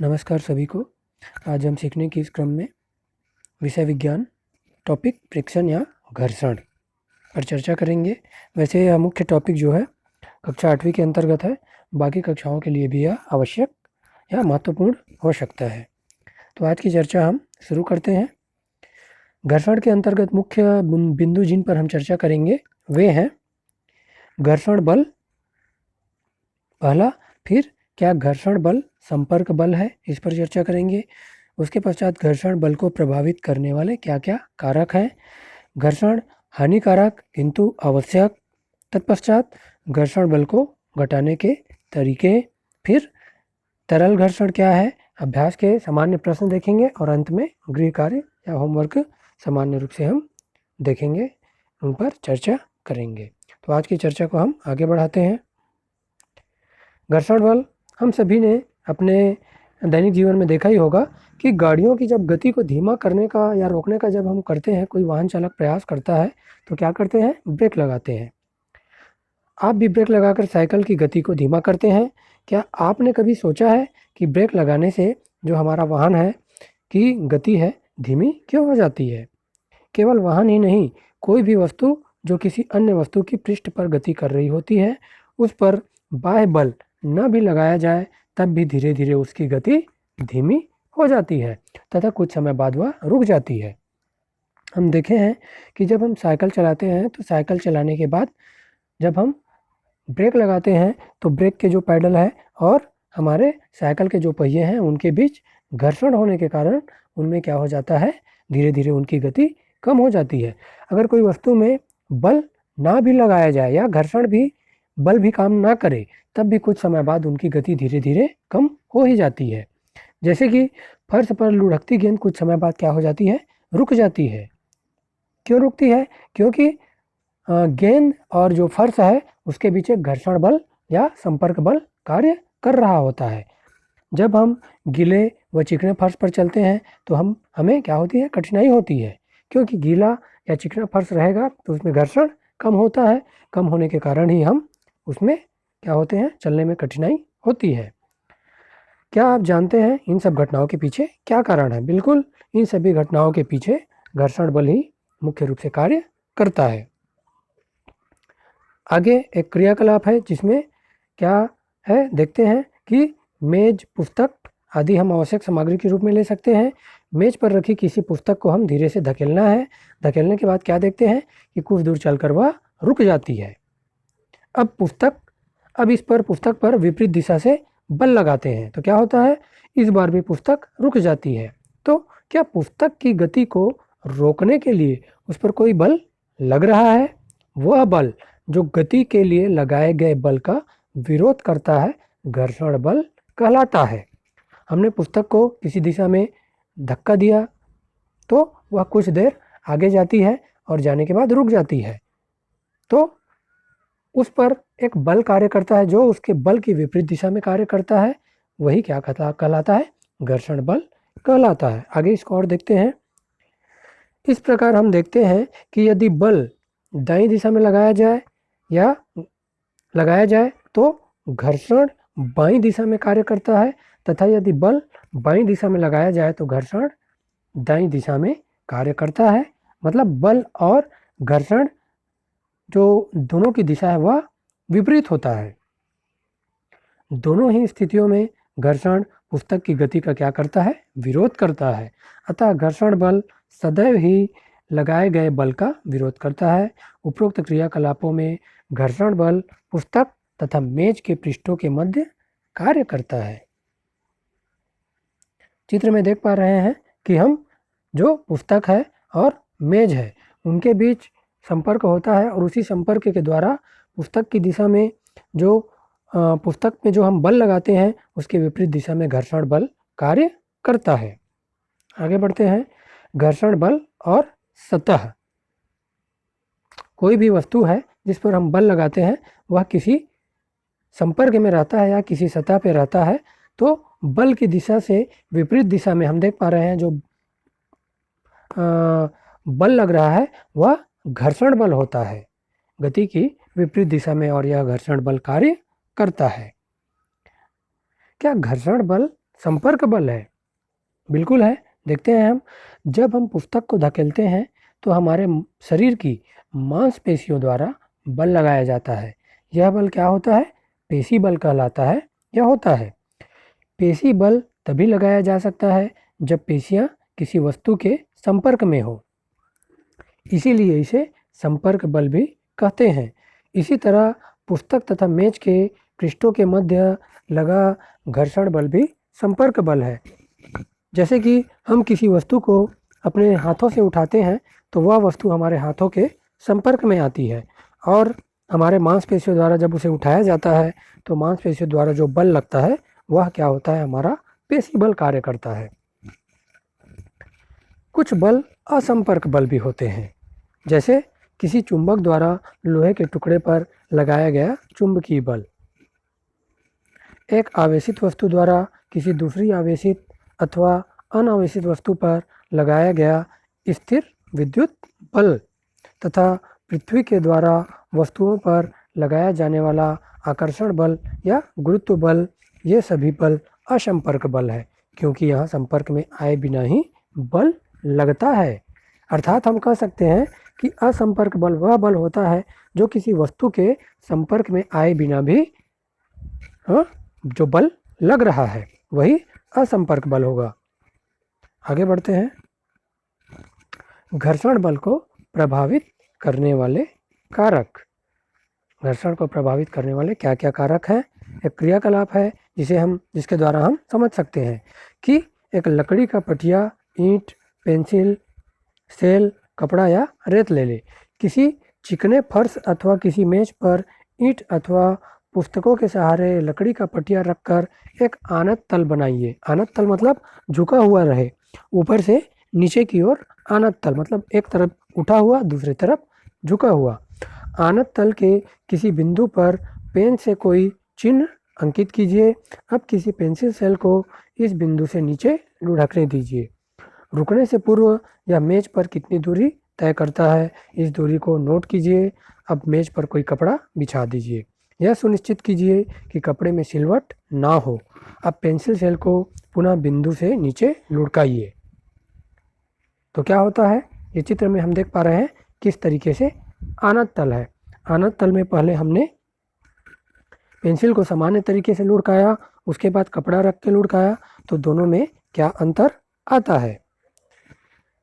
नमस्कार सभी को। आज हम सीखने की इस क्रम में विषय विज्ञान टॉपिक फ्रिक्शन या घर्षण पर चर्चा करेंगे। वैसे यह मुख्य टॉपिक जो है कक्षा 8वीं के अंतर्गत है, बाकी कक्षाओं के लिए भी यह आवश्यक या महत्वपूर्ण हो सकता है। तो आज की चर्चा हम शुरू करते हैं। घर्षण के अंतर्गत मुख्य बिंदु जिन पर हम चर्चा करेंगे वे हैं घर्षण बल पहला, फिर क्या घर्षण बल संपर्क बल है, इस पर चर्चा करेंगे। उसके पश्चात घर्षण बल को प्रभावित करने वाले क्या क्या कारक हैं, घर्षण हानिकारक किंतु आवश्यक, तत्पश्चात घर्षण बल को घटाने के तरीके, फिर तरल घर्षण क्या है, अभ्यास के सामान्य प्रश्न देखेंगे और अंत में गृह कार्य या होमवर्क सामान्य रूप से हम देखेंगे, उन पर चर्चा करेंगे। तो आज की चर्चा को हम आगे बढ़ाते हैं। घर्षण बल हम सभी ने अपने दैनिक जीवन में देखा ही होगा कि गाड़ियों की जब गति को धीमा करने का या रोकने का जब हम करते हैं, कोई वाहन चालक प्रयास करता है तो क्या करते हैं, ब्रेक लगाते हैं। आप भी ब्रेक लगाकर साइकिल की गति को धीमा करते हैं। क्या आपने कभी सोचा है कि ब्रेक लगाने से जो हमारा वाहन है की गति है धीमी क्यों हो जाती है? केवल वाहन ही नहीं, कोई भी वस्तु जो किसी अन्य वस्तु की पृष्ठ पर गति कर रही होती है, उस पर बाह्य बल न भी लगाया जाए तब भी धीरे धीरे उसकी गति धीमी हो जाती है तथा कुछ समय बाद वह रुक जाती है। हम देखे हैं कि जब हम साइकिल चलाते हैं तो साइकिल चलाने के बाद जब हम ब्रेक लगाते हैं तो ब्रेक के जो पैडल है और हमारे साइकिल के जो पहिए हैं उनके बीच घर्षण होने के कारण उनमें क्या हो जाता है, धीरे धीरे उनकी गति कम हो जाती है। अगर कोई वस्तु में बल ना भी लगाया जाए या घर्षण भी बल भी काम ना करे तब भी कुछ समय बाद उनकी गति धीरे धीरे कम हो ही जाती है। जैसे कि फर्श पर लुढ़कती गेंद कुछ समय बाद क्या हो जाती है, रुक जाती है। क्यों रुकती है? क्योंकि गेंद और जो फर्श है उसके बीच एक घर्षण बल या संपर्क बल कार्य कर रहा होता है। जब हम गीले व चिकने फर्श पर चलते हैं तो हमें क्या होती है, कठिनाई होती है, क्योंकि गीला या चिकना फर्श रहेगा तो उसमें घर्षण कम होता है। कम होने के कारण ही हम उसमें क्या होते हैं, चलने में कठिनाई होती है। क्या आप जानते हैं इन सब घटनाओं के पीछे क्या कारण है? बिल्कुल, इन सभी घटनाओं के पीछे घर्षण बल ही मुख्य रूप से कार्य करता है। आगे एक क्रियाकलाप है जिसमें क्या है, देखते हैं कि मेज, पुस्तक आदि हम आवश्यक सामग्री के रूप में ले सकते हैं। मेज पर रखी किसी पुस्तक को हम धीरे से धकेलना है। धकेलने के बाद क्या देखते हैं कि कुछ दूर चलकर वह रुक जाती है। अब इस पर पुस्तक पर विपरीत दिशा से बल लगाते हैं तो क्या होता है, इस बार भी पुस्तक रुक जाती है। तो क्या पुस्तक की गति को रोकने के लिए उस पर कोई बल लग रहा है? वह बल जो गति के लिए लगाए गए बल का विरोध करता है घर्षण बल कहलाता है। हमने पुस्तक को किसी दिशा में धक्का दिया तो वह कुछ देर आगे जाती है और जाने के बाद रुक जाती है, तो उस पर एक बल कार्य करता है जो उसके बल की विपरीत दिशा में कार्य करता है। वही क्या कहलाता है, घर्षण बल कहलाता है। आगे इसको और देखते हैं। इस प्रकार हम देखते हैं कि यदि बल दाईं दिशा में लगाया जाए तो घर्षण बाईं दिशा में कार्य करता है, तथा यदि बल बाईं दिशा में लगाया जाए तो घर्षण दाईं दिशा में कार्य करता है। मतलब बल और घर्षण जो दोनों की दिशा है वह विपरीत होता है। दोनों ही स्थितियों में घर्षण पुस्तक की गति का क्या करता है, विरोध करता है। अतः घर्षण बल सदैव ही लगाए गए बल का विरोध करता है। उपरोक्त क्रियाकलापों में घर्षण बल पुस्तक तथा मेज के पृष्ठों के मध्य कार्य करता है। चित्र में देख पा रहे हैं कि हम जो पुस्तक है और मेज है उनके बीच संपर्क होता है और उसी संपर्क के द्वारा पुस्तक की दिशा में जो पुस्तक में जो हम बल लगाते हैं उसके विपरीत दिशा में घर्षण बल कार्य करता है। आगे बढ़ते हैं। घर्षण बल और सतह। कोई भी वस्तु है जिस पर हम बल लगाते हैं वह किसी संपर्क में रहता है या किसी सतह पे रहता है, तो बल की दिशा से विपरीत दिशा में हम देख पा रहे हैं जो बल लग रहा है वह घर्षण बल होता है गति की विपरीत दिशा में, और यह घर्षण बल कार्य करता है। क्या घर्षण बल संपर्क बल है? बिल्कुल है। देखते हैं हम, जब हम पुस्तक को धकेलते हैं तो हमारे शरीर की मांसपेशियों द्वारा बल लगाया जाता है। यह बल क्या होता है? पेशी बल कहलाता है या होता है। पेशी बल तभी लगाया जा सकता है जब पेशियां किसी वस्तु के संपर्क में हो, इसीलिए इसे संपर्क बल भी कहते हैं। इसी तरह पुस्तक तथा मेज के पृष्ठों के मध्य लगा घर्षण बल भी संपर्क बल है। जैसे कि हम किसी वस्तु को अपने हाथों से उठाते हैं तो वह वस्तु हमारे हाथों के संपर्क में आती है, और हमारे मांसपेशियों द्वारा जब उसे उठाया जाता है तो मांसपेशियों द्वारा जो बल लगता है वह क्या होता है? हमारा पेशी बल कार्य करता है। कुछ बल असंपर्क बल भी होते हैं, जैसे किसी चुंबक द्वारा लोहे के टुकड़े पर लगाया गया चुंबकीय बल। एक आवेशित वस्तु द्वारा किसी दूसरी आवेशित अथवा अनावेशित वस्तु पर लगाया गया स्थिर विद्युत बल तथा पृथ्वी के द्वारा वस्तुओं पर लगाया जाने वाला आकर्षण बल या गुरुत्व बल, ये सभी बल असंपर्क बल है, क्योंकि यहाँ संपर्क में आए बिना ही बल लगता है। अर्थात हम कह सकते हैं कि असंपर्क बल वह बल होता है जो किसी वस्तु के संपर्क में आए बिना भी जो बल लग रहा है वही असंपर्क बल होगा। आगे बढ़ते हैं। घर्षण बल को प्रभावित करने वाले कारक। घर्षण को प्रभावित करने वाले क्या क्या कारक हैं? एक क्रियाकलाप है जिसके द्वारा हम समझ सकते हैं कि एक लकड़ी का पटिया, ईंट, पेंसिल, सेल, कपड़ा या रेत ले ले। किसी चिकने फर्श अथवा किसी मेज पर ईंट अथवा पुस्तकों के सहारे लकड़ी का पटिया रखकर एक आनत तल बनाइए। आनत तल मतलब झुका हुआ रहे, ऊपर से नीचे की ओर आनत तल मतलब एक तरफ उठा हुआ दूसरी तरफ झुका हुआ। आनत तल के किसी बिंदु पर पेन से कोई चिन्ह अंकित कीजिए। अब किसी पेंसिल सेल को इस बिंदु से नीचे लुढ़कने दीजिए। रुकने से पूर्व यह मेज पर कितनी दूरी तय करता है, इस दूरी को नोट कीजिए। अब मेज पर कोई कपड़ा बिछा दीजिए। यह सुनिश्चित कीजिए कि कपड़े में सिलवट ना हो। अब पेंसिल सेल को पुनः बिंदु से नीचे लुढ़काइए। तो क्या होता है? ये चित्र में हम देख पा रहे हैं किस तरीके से आनत तल है। आनत तल में पहले हमने पेंसिल को सामान्य तरीके से लुढ़काया, उसके बाद कपड़ा रख के लुढ़काया, तो दोनों में क्या अंतर आता है?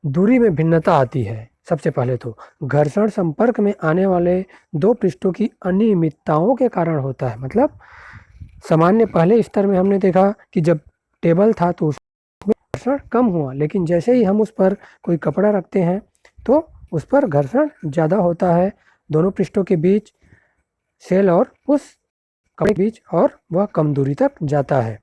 दूरी में भिन्नता आती है। सबसे पहले तो घर्षण संपर्क में आने वाले दो पृष्ठों की अनियमितताओं के कारण होता है। मतलब सामान्य पहले स्तर में हमने देखा कि जब टेबल था तो उसमें घर्षण कम हुआ, लेकिन जैसे ही हम उस पर कोई कपड़ा रखते हैं तो उस पर घर्षण ज़्यादा होता है, दोनों पृष्ठों के बीच, सेल और उस कपड़े के बीच, और वह कम दूरी तक जाता है।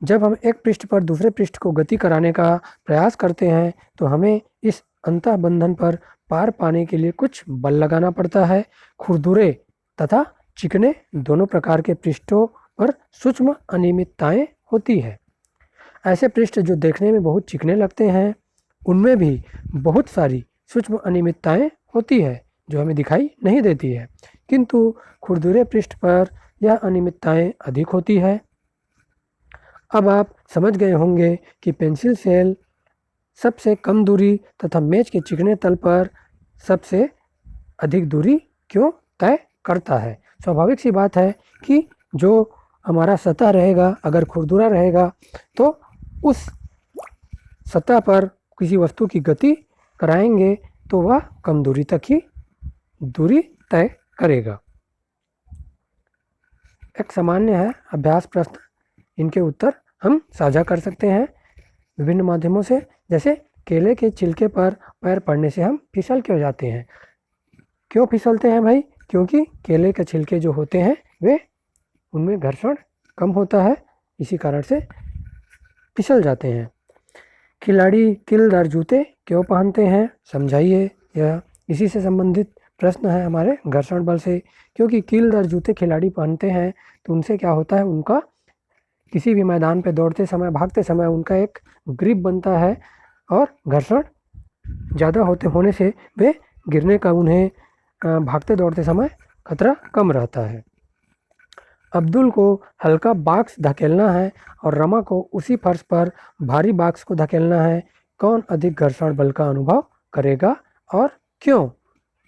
जब हम एक पृष्ठ पर दूसरे पृष्ठ को गति कराने का प्रयास करते हैं तो हमें इस अंतः बंधन पर पार पाने के लिए कुछ बल लगाना पड़ता है। खुरदुरे तथा चिकने दोनों प्रकार के पृष्ठों पर सूक्ष्म अनियमितताएं होती है। ऐसे पृष्ठ जो देखने में बहुत चिकने लगते हैं उनमें भी बहुत सारी सूक्ष्म अनियमितताएं होती है जो हमें दिखाई नहीं देती है, किंतु खुरदुरे पृष्ठ पर यह अनियमितताएं अधिक होती है। अब आप समझ गए होंगे कि पेंसिल सेल सबसे कम दूरी तथा मेज के चिकने तल पर सबसे अधिक दूरी क्यों तय करता है। स्वाभाविक सी बात है कि जो हमारा सतह रहेगा अगर खुरदुरा रहेगा तो उस सतह पर किसी वस्तु की गति कराएंगे तो वह कम दूरी तक ही दूरी तय करेगा। एक सामान्य है अभ्यास प्रश्न, इनके उत्तर हम साझा कर सकते हैं विभिन्न माध्यमों से। जैसे केले के छिलके पर पैर पड़ने से हम फिसल क्यों जाते हैं? क्यों फिसलते हैं भाई? क्योंकि केले के छिलके जो होते हैं वे उनमें घर्षण कम होता है, इसी कारण से फिसल जाते हैं। खिलाड़ी कीलदार जूते क्यों पहनते हैं? समझाइए। यह इसी से संबंधित प्रश्न है हमारे घर्षण बल से। क्योंकि कीलदार जूते खिलाड़ी पहनते हैं तो उनसे क्या होता है, उनका किसी भी मैदान पे दौड़ते समय भागते समय उनका एक ग्रिप बनता है और घर्षण ज़्यादा होने से वे गिरने का उन्हें भागते दौड़ते समय खतरा कम रहता है। अब्दुल को हल्का बॉक्स धकेलना है और रमा को उसी फर्श पर भारी बॉक्स को धकेलना है। कौन अधिक घर्षण बल का अनुभव करेगा और क्यों?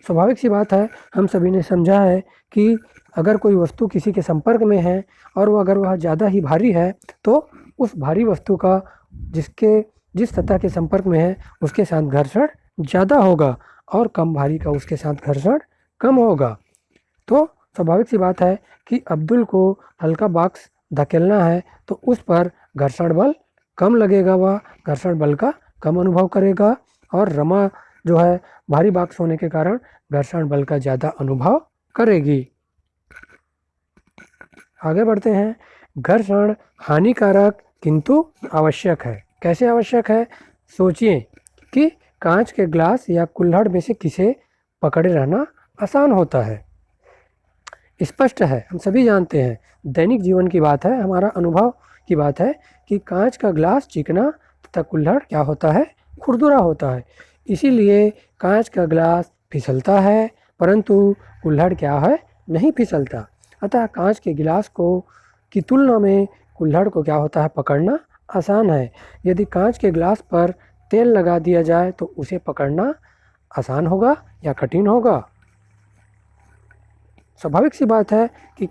स्वाभाविक सी बात है, हम सभी ने समझा है कि अगर कोई वस्तु किसी के संपर्क में है और अगर वह ज़्यादा ही भारी है तो उस भारी वस्तु का जिस सतह के संपर्क में है उसके साथ घर्षण ज़्यादा होगा और कम भारी का उसके साथ घर्षण कम होगा। तो स्वाभाविक सी बात है कि अब्दुल को हल्का बॉक्स धकेलना है तो उस पर घर्षण बल कम लगेगा, वह घर्षण बल का कम अनुभव करेगा। और रमा जो है भारी बॉक्स होने के कारण घर्षण बल का ज़्यादा अनुभव करेगी। आगे बढ़ते हैं। घर्षण हानिकारक किंतु आवश्यक है। कैसे आवश्यक है? सोचिए कि कांच के ग्लास या कुल्हड़ में से किसे पकड़े रहना आसान होता है। स्पष्ट है, हम सभी जानते हैं, दैनिक जीवन की बात है, हमारा अनुभव की बात है कि कांच का ग्लास चिकना तथा कुल्हड़ क्या होता है? खुरदुरा होता है। इसीलिए कांच का ग्लास फिसलता है परंतु कुल्हड़ क्या है? नहीं फिसलता। अतः कांच के गिलास को की तुलना में कुल्हड़ को क्या होता है? पकड़ना आसान है। यदि कांच के गिलास पर तेल लगा दिया जाए तो उसे पकड़ना आसान होगा या कठिन होगा? स्वाभाविक सी बात है कि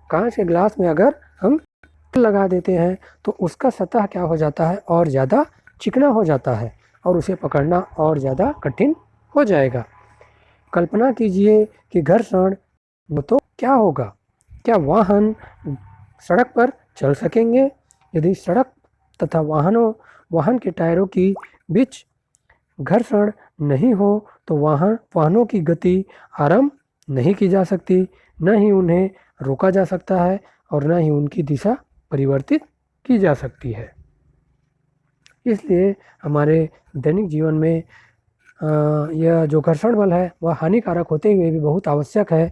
कांच के गिलास में अगर हम तेल लगा देते हैं तो उसका सतह क्या हो जाता है? और ज़्यादा चिकना हो जाता है और उसे पकड़ना और ज़्यादा कठिन हो जाएगा। कल्पना कीजिए कि घर्षण हो तो क्या होगा? क्या वाहन सड़क पर चल सकेंगे? यदि सड़क तथा वाहन के टायरों की बीच घर्षण नहीं हो तो वाहनों की गति आरंभ नहीं की जा सकती, न ही उन्हें रोका जा सकता है और न ही उनकी दिशा परिवर्तित की जा सकती है। इसलिए हमारे दैनिक जीवन में यह जो घर्षण बल है वह हानिकारक होते हुए भी बहुत आवश्यक है,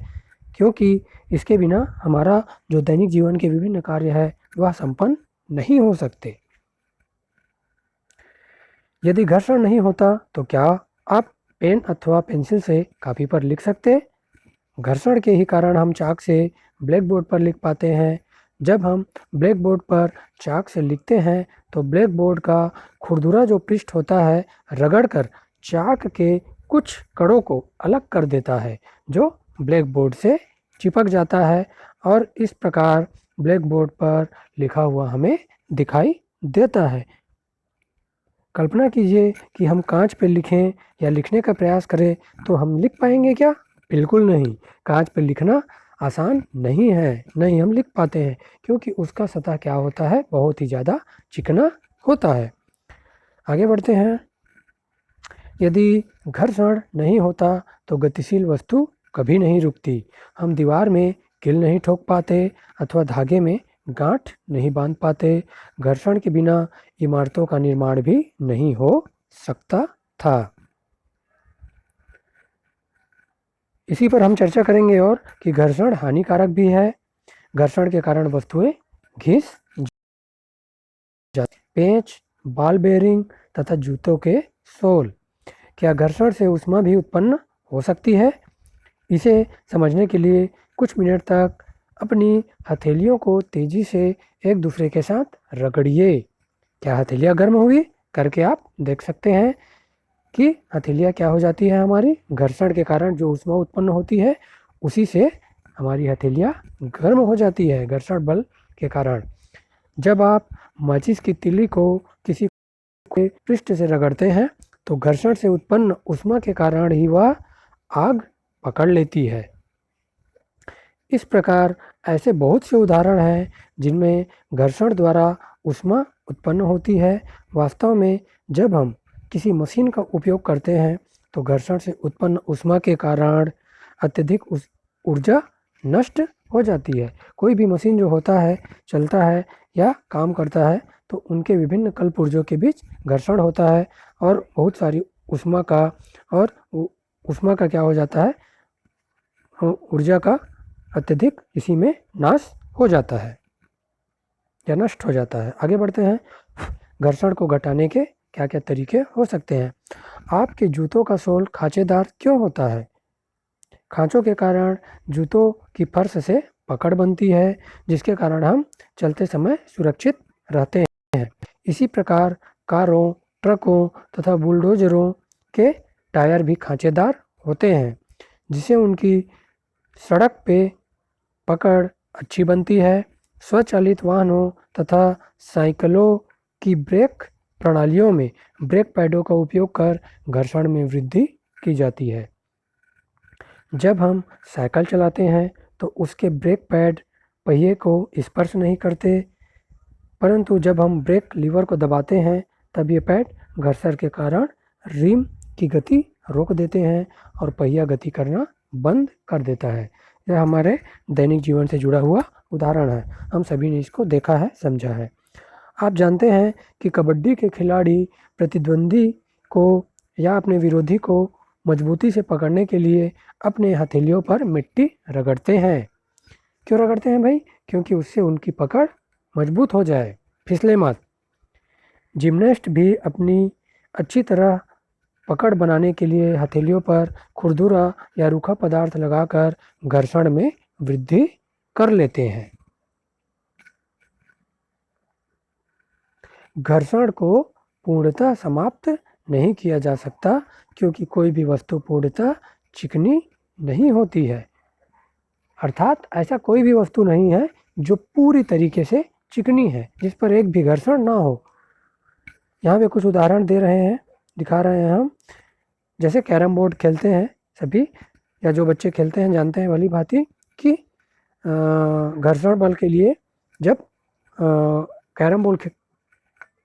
क्योंकि इसके बिना हमारा जो दैनिक जीवन के विभिन्न कार्य है वह संपन्न नहीं हो सकते। यदि घर्षण नहीं होता तो क्या आप पेन अथवा पेंसिल से कापी पर लिख सकते? घर्षण के ही कारण हम चाक से ब्लैक बोर्ड पर लिख पाते हैं। जब हम ब्लैक बोर्ड पर चाक से लिखते हैं तो ब्लैक बोर्ड का खुरदुरा जो पृष्ठ होता है रगड़कर चाक के कुछ कणों को अलग कर देता है जो ब्लैक बोर्ड से चिपक जाता है और इस प्रकार ब्लैक बोर्ड पर लिखा हुआ हमें दिखाई देता है। कल्पना कीजिए कि हम कांच पे लिखें या लिखने का प्रयास करें तो हम लिख पाएंगे क्या? बिल्कुल नहीं। कांच पे लिखना आसान नहीं है, नहीं हम लिख पाते हैं, क्योंकि उसका सतह क्या होता है? बहुत ही ज़्यादा चिकना होता है। आगे बढ़ते हैं। यदि घर्षण नहीं होता तो गतिशील वस्तु कभी नहीं रुकती। हम दीवार में कील नहीं ठोक पाते अथवा धागे में गांठ नहीं बांध पाते। घर्षण के बिना इमारतों का निर्माण भी नहीं हो सकता था। इसी पर हम चर्चा करेंगे और कि घर्षण हानिकारक भी है। घर्षण के कारण वस्तुएं घिस जाती। पेंच, बॉल बेयरिंग तथा जूतों के सोल। क्या घर्षण से ऊष्मा भी उत्पन्न हो सकती है? इसे समझने के लिए कुछ मिनट तक अपनी हथेलियों को तेजी से एक दूसरे के साथ रगड़िए। क्या हथेलियाँ गर्म हुई? करके आप देख सकते हैं कि हथेलियाँ क्या हो जाती है हमारी? घर्षण के कारण जो ऊष्मा उत्पन्न होती है उसी से हमारी हथेलियाँ गर्म हो जाती है, घर्षण बल के कारण। जब आप माचिस की तीली को किसी के पृष्ठ से रगड़ते हैं तो घर्षण से उत्पन्न ऊष्मा के कारण ही वह आग पकड़ लेती है। इस प्रकार ऐसे बहुत से उदाहरण हैं जिनमें घर्षण द्वारा ऊष्मा उत्पन्न होती है। वास्तव में जब हम किसी मशीन का उपयोग करते हैं तो घर्षण से उत्पन्न ऊष्मा के कारण अत्यधिक ऊर्जा नष्ट हो जाती है। कोई भी मशीन जो होता है, चलता है या काम करता है तो उनके विभिन्न कल पुर्जों के बीच घर्षण होता है और बहुत सारी ऊष्मा का क्या हो जाता है? ऊर्जा का अत्यधिक इसी में नाश हो जाता है या नष्ट हो जाता है। आगे बढ़ते हैं। घर्षण को घटाने के क्या क्या तरीके हो सकते हैं? आपके जूतों का सोल खांचेदार क्यों होता है? खांचों के कारण जूतों की फर्श से पकड़ बनती है, जिसके कारण हम चलते समय सुरक्षित रहते हैं। इसी प्रकार कारों, ट्रकों तथा बुलडोजरों के टायर भी खांचेदार होते हैं, जिससे उनकी सड़क पे पकड़ अच्छी बनती है। स्वचालित वाहनों तथा साइकिलों की ब्रेक प्रणालियों में ब्रेक पैडों का उपयोग कर घर्षण में वृद्धि की जाती है। जब हम साइकिल चलाते हैं तो उसके ब्रेक पैड पहिए को स्पर्श नहीं करते, परंतु जब हम ब्रेक लीवर को दबाते हैं तब ये पैड घर्षण के कारण रिम की गति रोक देते हैं और पहिया गति करना बंद कर देता है। यह हमारे दैनिक जीवन से जुड़ा हुआ उदाहरण है, हम सभी ने इसको देखा है, समझा है। आप जानते हैं कि कबड्डी के खिलाड़ी प्रतिद्वंदी को या अपने विरोधी को मजबूती से पकड़ने के लिए अपने हथेलियों पर मिट्टी रगड़ते हैं। क्यों रगड़ते हैं भाई? क्योंकि उससे उनकी पकड़ मजबूत हो जाए, फिसले मत। जिम्नास्ट भी अपनी अच्छी तरह पकड़ बनाने के लिए हथेलियों पर खुरदुरा या रूखा पदार्थ लगाकर घर्षण में वृद्धि कर लेते हैं। घर्षण को पूर्णतः समाप्त नहीं किया जा सकता, क्योंकि कोई भी वस्तु पूर्णतः चिकनी नहीं होती है। अर्थात ऐसा कोई भी वस्तु नहीं है जो पूरी तरीके से चिकनी है, जिस पर एक भी घर्षण ना हो। यहाँ पे कुछ उदाहरण दे रहे हैं, दिखा रहे हैं हम। जैसे कैरम बोर्ड खेलते हैं सभी, या जो बच्चे खेलते हैं जानते हैं भली भांति कि घर्षण बल के लिए जब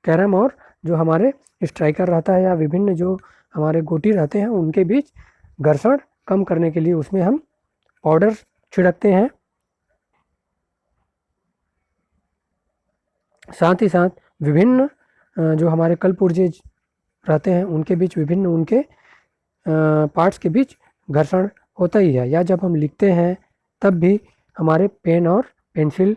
कैरम और जो हमारे स्ट्राइकर रहता है या विभिन्न जो हमारे गोटी रहते हैं उनके बीच घर्षण कम करने के लिए उसमें हम पाउडर छिड़कते हैं। साथ ही साथ विभिन्न जो हमारे कलपुर्जे रहते हैं उनके बीच विभिन्न उनके पार्ट्स के बीच घर्षण होता ही है। या जब हम लिखते हैं तब भी हमारे पेन और पेंसिल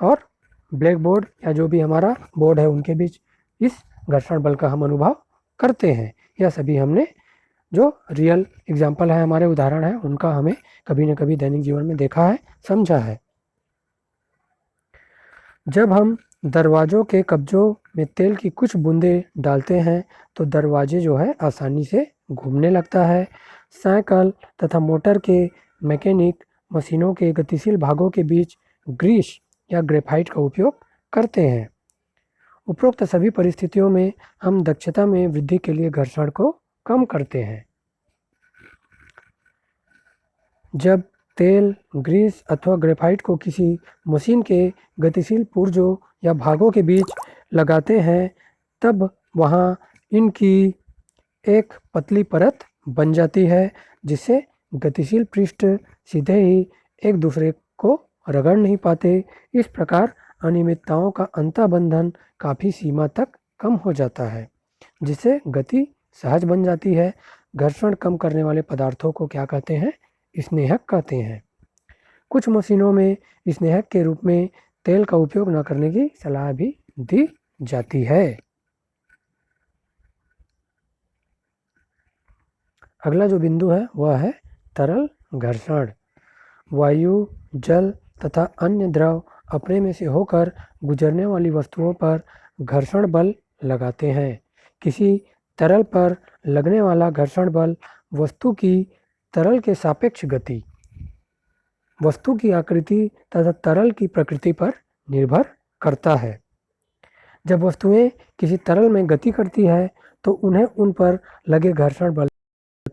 और ब्लैक बोर्ड या जो भी हमारा बोर्ड है उनके बीच इस घर्षण बल का हम अनुभव करते हैं। यह सभी हमने जो रियल एग्जाम्पल है, हमारे उदाहरण है, उनका हमें कभी न कभी दैनिक जीवन में देखा है, समझा है। जब हम दरवाज़ों के कब्जों में तेल की कुछ बूंदें डालते हैं तो दरवाजे जो है आसानी से घूमने लगता है। साइकिल तथा मोटर के मैकेनिक मशीनों के गतिशील भागों के बीच ग्रीस या ग्रेफाइट का उपयोग करते हैं। उपरोक्त सभी परिस्थितियों में हम दक्षता में वृद्धि के लिए घर्षण को कम करते हैं। जब तेल, ग्रीस अथवा ग्रेफाइट को किसी मशीन के गतिशील पुर्जों या भागों के बीच लगाते हैं तब वहाँ इनकी एक पतली परत बन जाती है, जिससे गतिशील पृष्ठ सीधे ही एक दूसरे को रगड़ नहीं पाते। इस प्रकार अनियमितताओं का अंतःबंधन काफ़ी सीमा तक कम हो जाता है, जिससे गति सहज बन जाती है। घर्षण कम करने वाले पदार्थों को क्या कहते हैं? स्नेहक कहते हैं। कुछ मशीनों में स्नेहक के रूप में तेल का उपयोग न करने की सलाह भी दी जाती है। अगला जो बिंदु है वह है तरल घर्षण। वायु, जल तथा अन्य द्रव अपने में से होकर गुजरने वाली वस्तुओं पर घर्षण बल लगाते हैं। किसी तरल पर लगने वाला घर्षण बल वस्तु की तरल के सापेक्ष गति, वस्तु की आकृति तथा तरल की प्रकृति पर निर्भर करता है। जब वस्तुएं किसी तरल में गति करती है तो उन्हें उन पर लगे घर्षण बल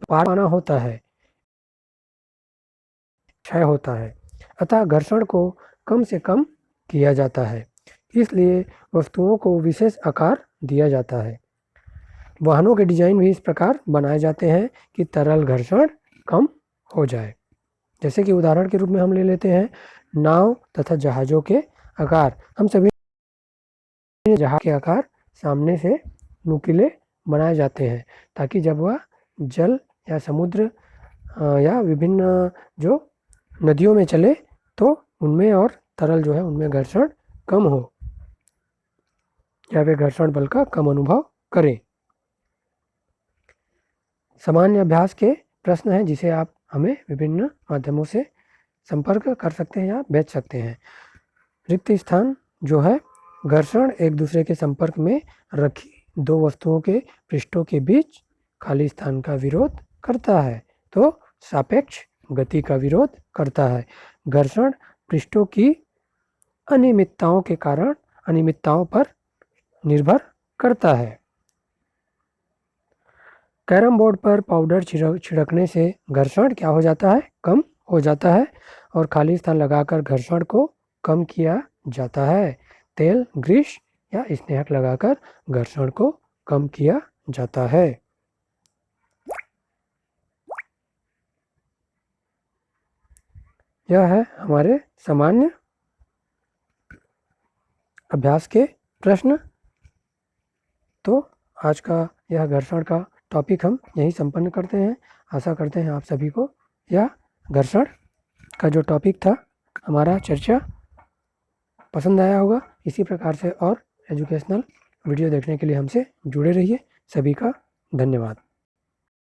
पार पाना होता है, क्षय होता है, अतः घर्षण को कम से कम किया जाता है। इसलिए वस्तुओं को विशेष आकार दिया जाता है। वाहनों के डिजाइन भी इस प्रकार बनाए जाते हैं कि तरल घर्षण कम हो जाए। जैसे कि उदाहरण के रूप में हम ले लेते हैं नाव तथा जहाज़ों के आकार। हम सभी जहाज के आकार सामने से नुकीले बनाए जाते हैं ताकि जब वह जल या समुद्र या विभिन्न जो नदियों में चले तो उनमें और तरल जो है उनमें घर्षण कम हो या वे घर्षण बल का कम अनुभव करें। सामान्य अभ्यास के प्रश्न हैं जिसे आप हमें विभिन्न माध्यमों से संपर्क कर सकते हैं या बेच सकते हैं। रिक्त स्थान जो है, घर्षण एक दूसरे के संपर्क में रखी दो वस्तुओं के पृष्ठों के बीच खाली स्थान का विरोध करता है, तो सापेक्ष गति का विरोध करता है। घर्षण पृष्ठों की अनियमितताओं के कारण अनियमितताओं पर निर्भर करता है। कैरम बोर्ड पर पाउडर छिड़कने से घर्षण क्या हो जाता है? कम हो जाता है और खाली स्थान लगाकर घर्षण को कम किया जाता है। तेल, ग्रीस या स्नेहक लगाकर घर्षण को कम किया जाता है। यह है हमारे सामान्य अभ्यास के प्रश्न। तो आज का यह घर्षण का टॉपिक हम यहीं संपन्न करते हैं। आशा करते हैं आप सभी को यह घर्षण का जो टॉपिक था हमारा चर्चा पसंद आया होगा। इसी प्रकार से और एजुकेशनल वीडियो देखने के लिए हमसे जुड़े रहिए। सभी का धन्यवाद।